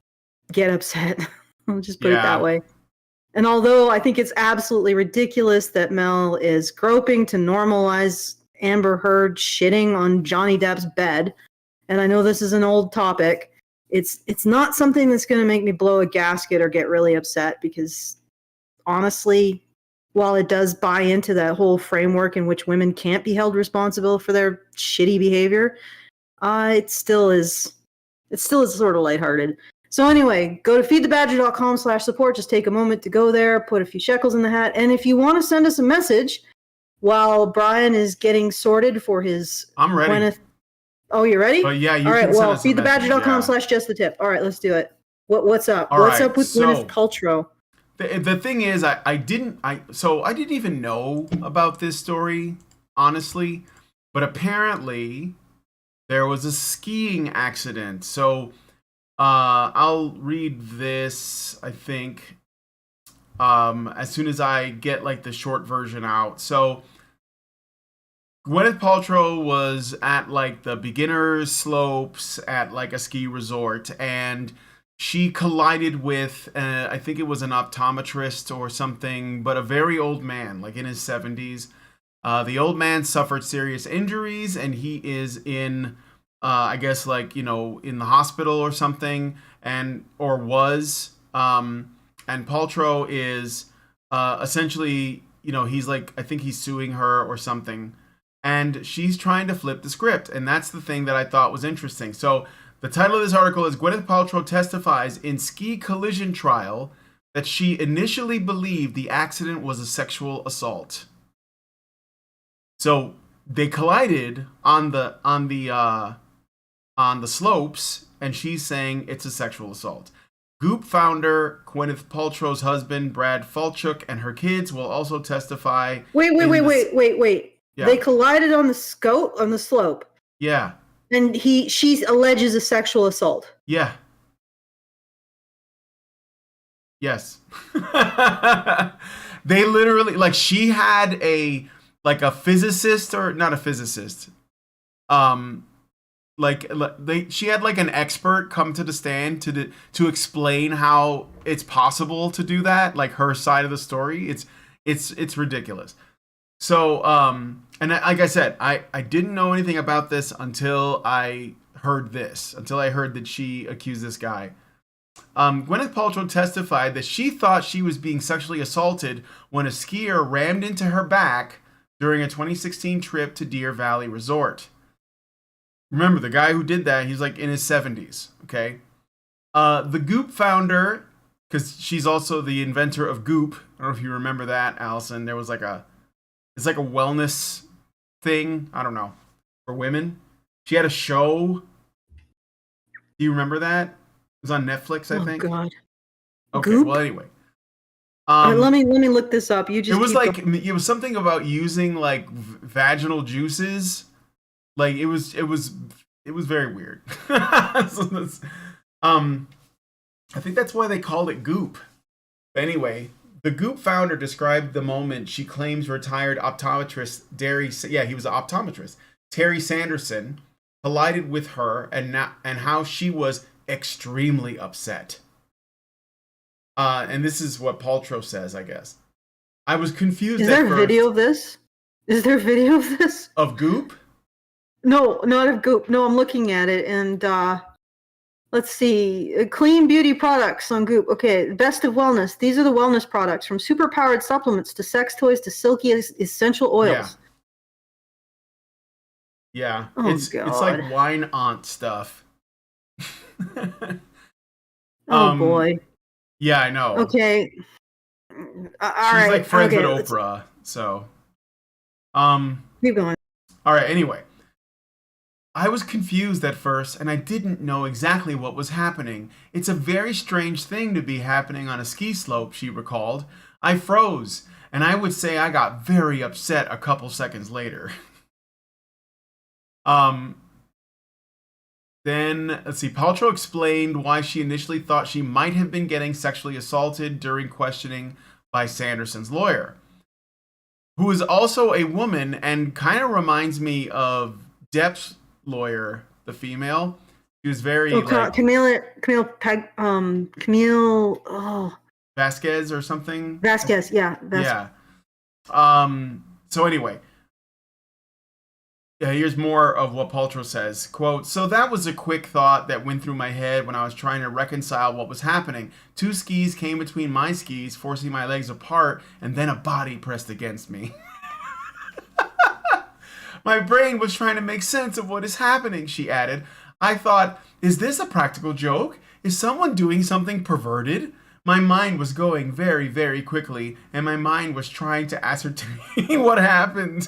Speaker 2: get upset. I'll just put it that way. And although I think it's absolutely ridiculous that Mel is groping to normalize Amber Heard shitting on Johnny Depp's bed, and I know this is an old topic, it's not something that's going to make me blow a gasket or get really upset, because honestly, while it does buy into that whole framework in which women can't be held responsible for their shitty behavior, it still is sort of lighthearted. So anyway, go to feedthebadger.com/support. Just take a moment to go there, put a few shekels in the hat. And if you want to send us a message while Brian is getting sorted for his...
Speaker 1: I'm ready.
Speaker 2: Gwyneth... Oh, you're ready?
Speaker 1: But yeah, you
Speaker 2: all right,
Speaker 1: can
Speaker 2: well, feedthebadger.com/justthetip. All right, let's do it. What's up? What's up with Gwyneth Paltrow?
Speaker 1: The thing is, I didn't even know about this story, honestly. But apparently there was a skiing accident. So... I'll read this, I think, as soon as I get like the short version out. So Gwyneth Paltrow was at like the beginner slopes at like a ski resort, and she collided with, I think it was an optometrist or something, but a very old man, like in his 70s. The old man suffered serious injuries, and he is in... I guess like, in the hospital or something, or was, and Paltrow is, essentially, he's like, I think he's suing her or something, and she's trying to flip the script. And that's the thing that I thought was interesting. So the title of this article is Gwyneth Paltrow testifies in ski collision trial that she initially believed the accident was a sexual assault. So they collided on the slopes, and she's saying it's a sexual assault. Goop founder Gwyneth Paltrow's husband Brad Falchuk and her kids will also testify.
Speaker 2: Wait. Yeah. They collided on the slope.
Speaker 1: Yeah.
Speaker 2: And she alleges a sexual assault.
Speaker 1: Yeah. Yes. They literally, like, she had a physicist, or not a physicist. She had like an expert come to the stand to explain how it's possible to do that, like her side of the story. It's ridiculous. So and like I said, I didn't know anything about this until I heard that she accused this guy. Gwyneth Paltrow testified that she thought she was being sexually assaulted when a skier rammed into her back during a 2016 trip to Deer Valley Resort. Remember, the guy who did that, he's like in his 70s, okay? The Goop founder, because she's also the inventor of Goop. I don't know if you remember that, Allison. There was it's like a wellness thing, I don't know, for women. She had a show. Do you remember that? It was on Netflix, I think.
Speaker 2: Oh God.
Speaker 1: Okay.
Speaker 2: Goop?
Speaker 1: Well, anyway.
Speaker 2: Let me look this up. You just
Speaker 1: it was like going. It was something about using like vaginal juices. Like it was very weird. So I think that's why they called it Goop. But anyway, the Goop founder described the moment she claims retired optometrist he was an optometrist, Terry Sanderson, collided with her and how she was extremely upset. And this is what Paltrow says, I guess. I was confused at first.
Speaker 2: Is there video of this? Is there video of this?
Speaker 1: Of Goop?
Speaker 2: No, not of Goop. No, I'm looking at it, and let's see. Clean beauty products on Goop. Okay, best of wellness. These are the wellness products, from super-powered supplements to sex toys to silky essential oils.
Speaker 1: Yeah. It's like wine aunt stuff.
Speaker 2: Boy.
Speaker 1: Yeah, I know.
Speaker 2: Okay.
Speaker 1: She's like friends with Oprah, so.
Speaker 2: Keep going.
Speaker 1: All right, anyway. I was confused at first, and I didn't know exactly what was happening. It's a very strange thing to be happening on a ski slope, she recalled. I froze, and I would say I got very upset a couple seconds later. Then, let's see, Paltrow explained why she initially thought she might have been getting sexually assaulted during questioning by Sanderson's lawyer, who is also a woman and kind of reminds me of Depp's lawyer, the female. She was very
Speaker 2: Camille
Speaker 1: Vasquez or something.
Speaker 2: Vasquez, yeah.
Speaker 1: Yeah. So anyway, here's more of what Paltrow says. Quote, so that was a quick thought that went through my head when I was trying to reconcile what was happening. 2 skis came between my skis, forcing my legs apart, and then a body pressed against me. My brain was trying to make sense of what is happening, she added. I thought, is this a practical joke? Is someone doing something perverted? My mind was going very, very quickly, and my mind was trying to ascertain what happened.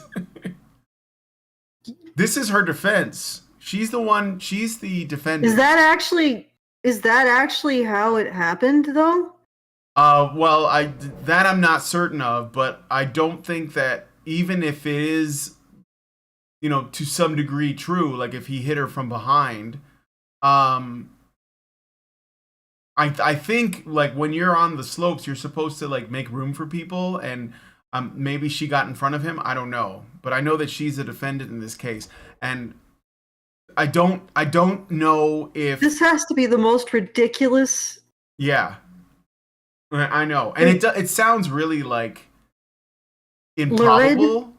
Speaker 1: This is her defense. She's the defendant.
Speaker 2: Is that actually how it happened, though?
Speaker 1: Well, I'm not certain of, but I don't think that even if it is, to some degree true, like if he hit her from behind, I think like when you're on the slopes, you're supposed to like make room for people, and maybe she got in front of him. I don't know, but I know that she's a defendant in this case, and I don't know if
Speaker 2: this has to be the most ridiculous.
Speaker 1: Yeah, I know, and it sounds really like improbable.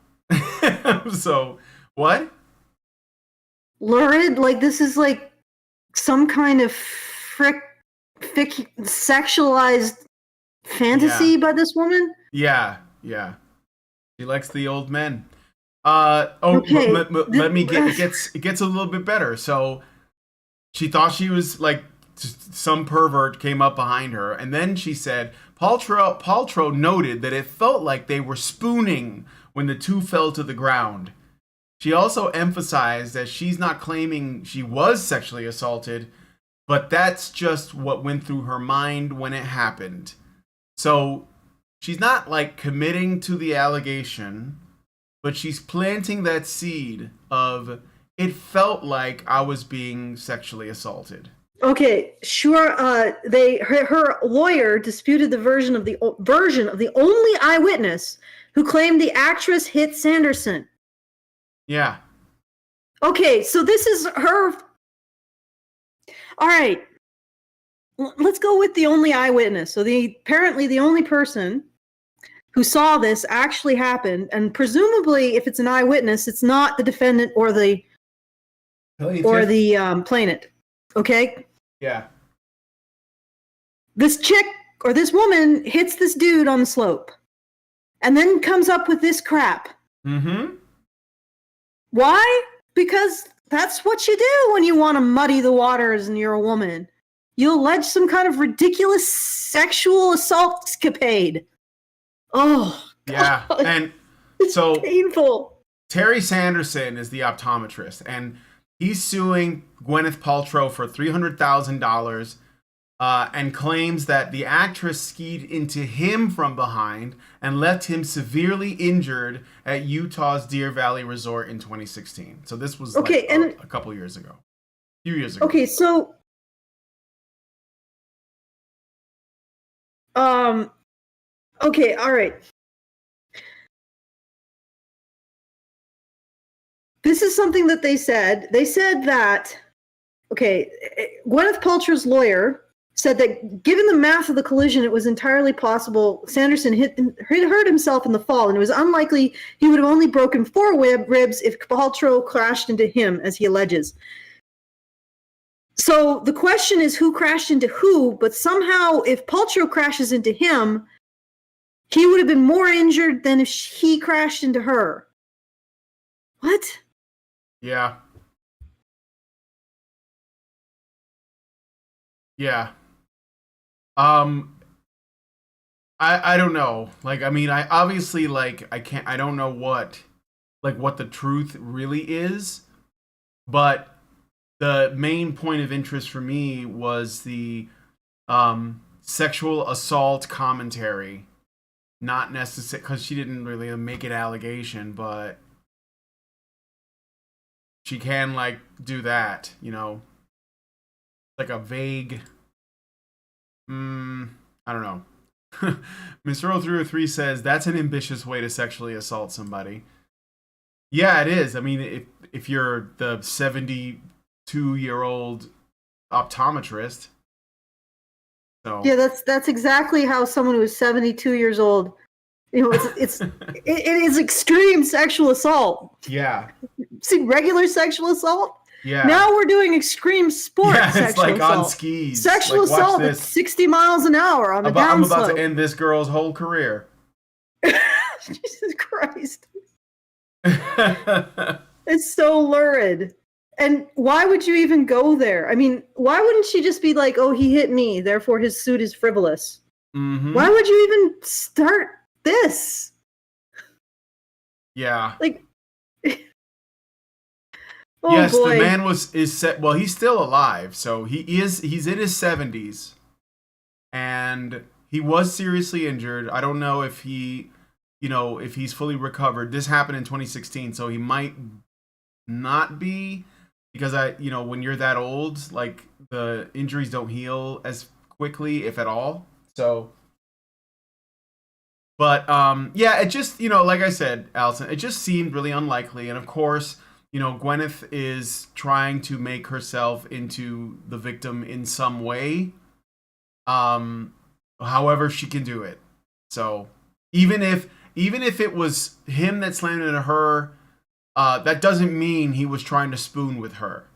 Speaker 1: So what?
Speaker 2: Lurid? Like this is like some kind of sexualized fantasy by this woman?
Speaker 1: Yeah. She likes the old men. Okay. Let me get it gets a little bit better. So she thought she was like some pervert came up behind her, and then she said Paltrow noted that it felt like they were spooning when the two fell to the ground. She also emphasized that she's not claiming she was sexually assaulted, but that's just what went through her mind when it happened. So she's not like committing to the allegation, but she's planting that seed of it felt like I was being sexually assaulted.
Speaker 2: Okay, sure. Her lawyer disputed the version of the only eyewitness who claimed the actress hit Sanderson.
Speaker 1: Yeah.
Speaker 2: Okay, so this is her. All right. Let's go with the only eyewitness. So apparently the only person who saw this actually happened, and presumably, if it's an eyewitness, it's not the defendant or the plaintiff. Okay.
Speaker 1: Yeah.
Speaker 2: This chick or this woman hits this dude on the slope, and then comes up with this crap.
Speaker 1: Mm-hmm.
Speaker 2: Why? Because that's what you do when you want to muddy the waters and you're a woman. You allege some kind of ridiculous sexual assault escapade. Oh,
Speaker 1: yeah.
Speaker 2: God.
Speaker 1: And
Speaker 2: it's
Speaker 1: so
Speaker 2: painful.
Speaker 1: Terry Sanderson is the optometrist, and He's suing Gwyneth Paltrow for $300,000 and claims that the actress skied into him from behind and left him severely injured at Utah's Deer Valley Resort in 2016. So this was like a couple years ago. A few years ago.
Speaker 2: Okay, so okay, all right. This is something that they said. They said that, okay, Gwyneth Paltrow's lawyer said that given the math of the collision, it was entirely possible Sanderson hurt himself in the fall, and it was unlikely he would have only broken 4 ribs if Paltrow crashed into him, as he alleges. So the question is who crashed into who, but somehow if Paltrow crashes into him, he would have been more injured than if he crashed into her. What?
Speaker 1: Yeah. Yeah. I don't know. Like, I mean, I obviously, like, I don't know what the truth really is, but the main point of interest for me was the sexual assault commentary. Not necessarily, because she didn't really make an allegation, but she can, like, do that, you know? Like a vague, I don't know. Mr. 0303 says, that's an ambitious way to sexually assault somebody. Yeah, it is. I mean, if you're the 72-year-old optometrist. So.
Speaker 2: Yeah, that's exactly how someone who is 72 years old, you know, it is extreme sexual assault.
Speaker 1: Yeah.
Speaker 2: See, regular sexual assault?
Speaker 1: Yeah.
Speaker 2: Now we're doing extreme sports.
Speaker 1: Yeah,
Speaker 2: sexual
Speaker 1: it's like
Speaker 2: assault.
Speaker 1: on skis.
Speaker 2: Sexual
Speaker 1: like,
Speaker 2: assault at 60 miles an hour on a downslope.
Speaker 1: I'm about to end this girl's whole career.
Speaker 2: Jesus Christ. It's so lurid. And why would you even go there? I mean, why wouldn't she just be like, oh, he hit me, therefore his suit is frivolous?
Speaker 1: Mm-hmm.
Speaker 2: Why would you even start this?
Speaker 1: Yeah.
Speaker 2: Like, oh,
Speaker 1: yes,
Speaker 2: boy.
Speaker 1: the man is set. Well, he's still alive, so he's in his 70s, and he was seriously injured. I don't know if if he's fully recovered. This happened in 2016, so he might not be, because when you're that old, like, the injuries don't heal as quickly, if at all. So, but yeah, it just, like I said, Allison, it just seemed really unlikely, and of course, Gwyneth is trying to make herself into the victim in some way, however she can do it. So even if it was him that slammed into her, that doesn't mean he was trying to spoon with her.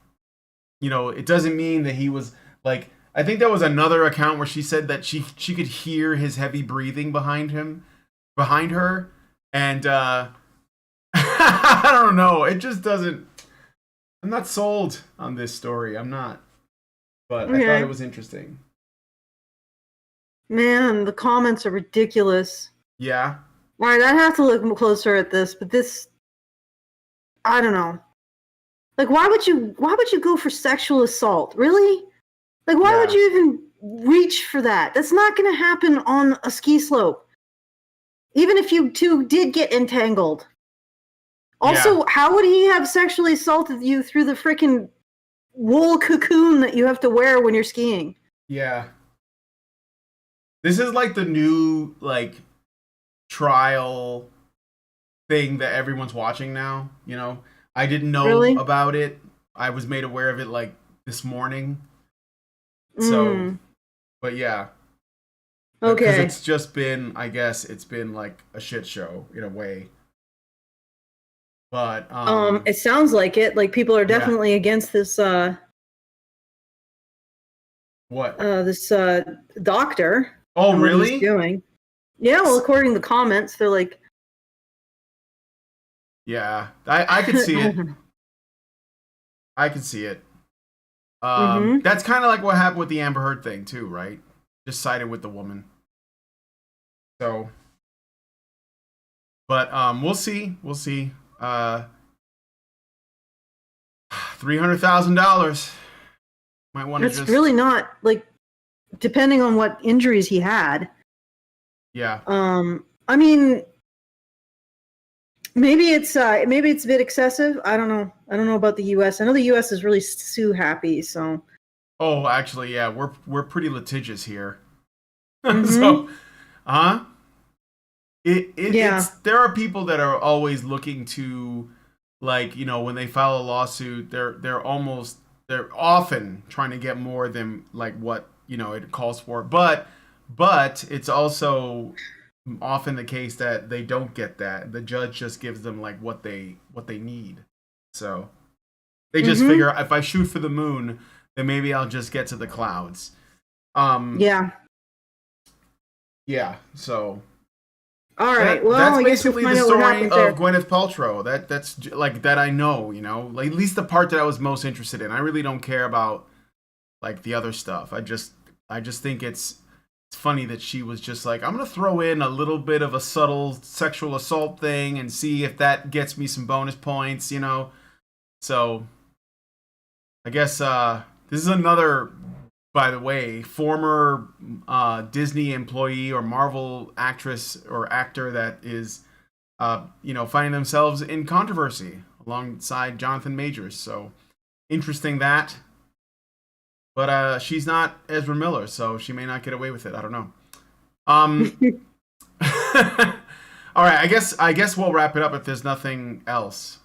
Speaker 1: It doesn't mean that he was, like, I think there was another account where she said that she could hear his heavy breathing behind her, and I don't know. It just doesn't. I'm not sold on this story. I'm not. But I thought it was interesting.
Speaker 2: Man, the comments are ridiculous.
Speaker 1: Yeah.
Speaker 2: All right, I'd have to look closer at this, but this, I don't know. Like, why would you go for sexual assault? Really? Like, why would you even reach for that? That's not going to happen on a ski slope. Even if you two did get entangled. Also, how would he have sexually assaulted you through the freaking wool cocoon that you have to wear when you're skiing?
Speaker 1: Yeah. This is like the new, like, trial thing that everyone's watching now. I didn't know about it. I was made aware of it, like, this morning. So, but yeah.
Speaker 2: Okay.
Speaker 1: Because it's just been, I guess, it's been like a shit show in a way. But
Speaker 2: it sounds like it. Like, people are definitely against this
Speaker 1: what?
Speaker 2: This doctor.
Speaker 1: Oh, really?
Speaker 2: What he's doing. Yeah, well, according to the comments, they're like,
Speaker 1: yeah, I could see it. I could see it. That's kind of like what happened with the Amber Heard thing too, right? Just sided with the woman. So, but we'll see. The $300,000. Might want to
Speaker 2: just. It's really not like, depending on what injuries he had.
Speaker 1: Yeah.
Speaker 2: I mean, maybe it's a bit excessive. I don't know. I don't know about the U.S. I know the U.S. is really sue happy. So.
Speaker 1: Oh, actually, yeah, we're pretty litigious here.
Speaker 2: Mm-hmm.
Speaker 1: So, it's there are people that are always looking to, like, when they file a lawsuit, they're often trying to get more than like what it calls for. But it's also often the case that they don't get that. The judge just gives them like what they need. So they just figure, if I shoot for the moon, then maybe I'll just get to the clouds.
Speaker 2: Yeah.
Speaker 1: So.
Speaker 2: All right. Well,
Speaker 1: that's
Speaker 2: I guess
Speaker 1: basically
Speaker 2: we'll
Speaker 1: the story
Speaker 2: of
Speaker 1: Gwyneth Paltrow. That's like that I know. Like, at least the part that I was most interested in. I really don't care about like the other stuff. I just think it's funny that she was just like, I'm gonna throw in a little bit of a subtle sexual assault thing and see if that gets me some bonus points. So I guess this is another, by the way, former Disney employee or Marvel actress or actor that is, finding themselves in controversy alongside Jonathan Majors. So interesting that. But she's not Ezra Miller, so she may not get away with it. I don't know. All right, I guess we'll wrap it up if there's nothing else.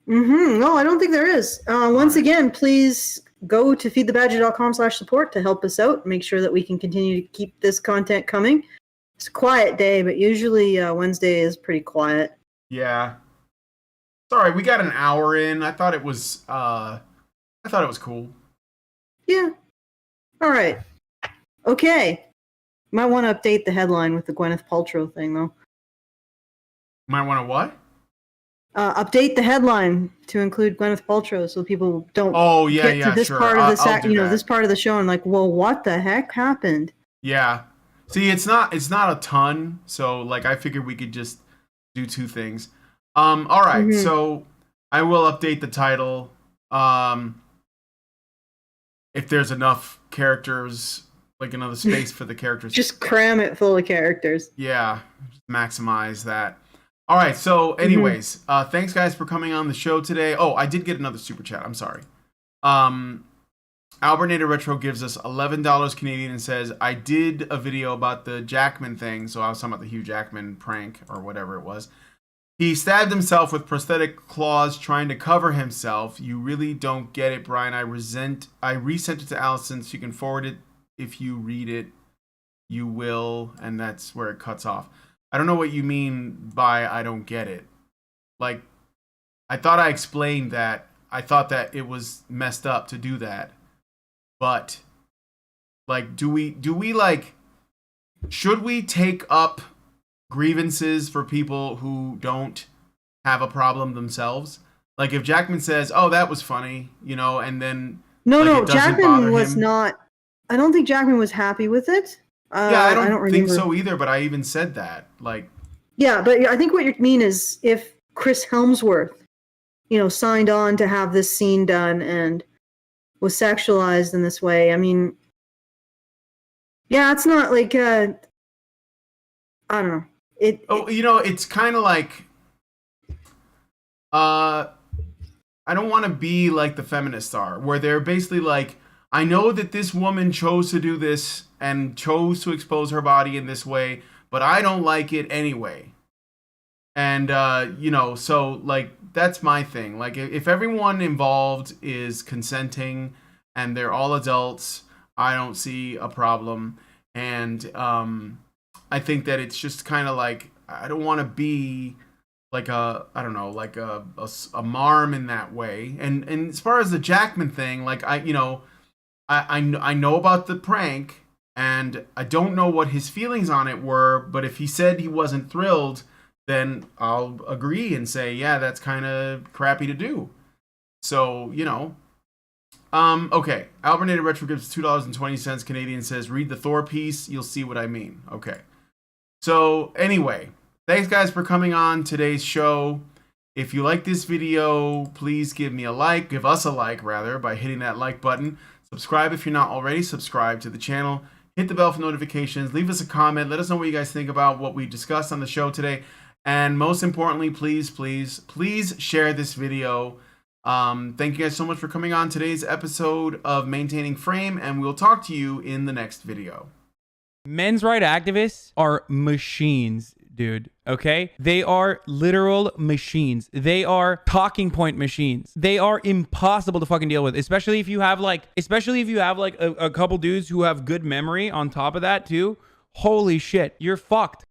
Speaker 2: No, I don't think there is. Once again, please go to feedthebadger.com/support to help us out. Make sure that we can continue to keep this content coming. It's a quiet day, but usually Wednesday is pretty quiet.
Speaker 1: Yeah. Sorry, we got an hour in. I thought it was cool.
Speaker 2: Yeah. All right. Okay. Might want to update the headline with the Gwyneth Paltrow thing, though.
Speaker 1: Might want to what?
Speaker 2: Update the headline to include Gwyneth Paltrow, so people don't
Speaker 1: get
Speaker 2: to this
Speaker 1: sure.
Speaker 2: part of the
Speaker 1: this
Speaker 2: part of the show and like, well, what the heck happened?
Speaker 1: Yeah. See, it's not a ton, so like I figured we could just do two things. All right, so I will update the title. If there's enough characters, like another space for the characters.
Speaker 2: Just cram it full of characters.
Speaker 1: Yeah, maximize that. All right, so anyways, thanks guys for coming on the show today. Oh, I did get another super chat. I'm sorry. Albernator Retro gives us $11 Canadian and says, I did a video about the Jackman thing. So I was talking about the Hugh Jackman prank or whatever it was. He stabbed himself with prosthetic claws trying to cover himself. You really don't get it, Brian. I resent it to Allison, so you can forward it. If you read it, you will. And that's where it cuts off. I don't know what you mean by I don't get it. Like, I thought I explained that. I thought that it was messed up to do that. But, like, do we like, should we take up grievances for people who don't have a problem themselves? Like, if Jackman says, oh, that was funny, and then
Speaker 2: no, Jackman was not. I don't think Jackman was happy with it.
Speaker 1: Yeah, I don't think so either, but I even said that. Like,
Speaker 2: yeah, but I think what you mean is if Chris Helmsworth, signed on to have this scene done and was sexualized in this way. I mean, yeah, it's not like I don't know.
Speaker 1: It's kind of like I don't want to be like the feminists are, where they're basically like, I know that this woman chose to do this and chose to expose her body in this way, but I don't like it anyway. And, so, like, that's my thing. Like, if everyone involved is consenting and they're all adults, I don't see a problem. And I think that it's just kind of like, I don't want to be like a marm in that way. And as far as the Jackman thing, like, I know about the prank, and I don't know what his feelings on it were, but if he said he wasn't thrilled, then I'll agree and say, yeah, that's kind of crappy to do. So, okay. Albernator Retro gives $2.20 Canadian, says, read the Thor piece, you'll see what I mean. Okay. So, anyway, thanks guys for coming on today's show. If you like this video, please give me a like. Give us a like, rather, by hitting that like button. Subscribe if you're not already. Subscribe to the channel. Hit the bell for notifications. Leave us a comment. Let us know what you guys think about what we discussed on the show today. And most importantly, please, please, please share this video. Thank you guys so much for coming on today's episode of Maintaining Frame, and we'll talk to you in the next video.
Speaker 3: Men's rights activists are machines, dude. Okay? They are literal machines. They are talking point machines. They are impossible to fucking deal with, especially if you have like a couple dudes who have good memory on top of that too. Holy shit, you're fucked.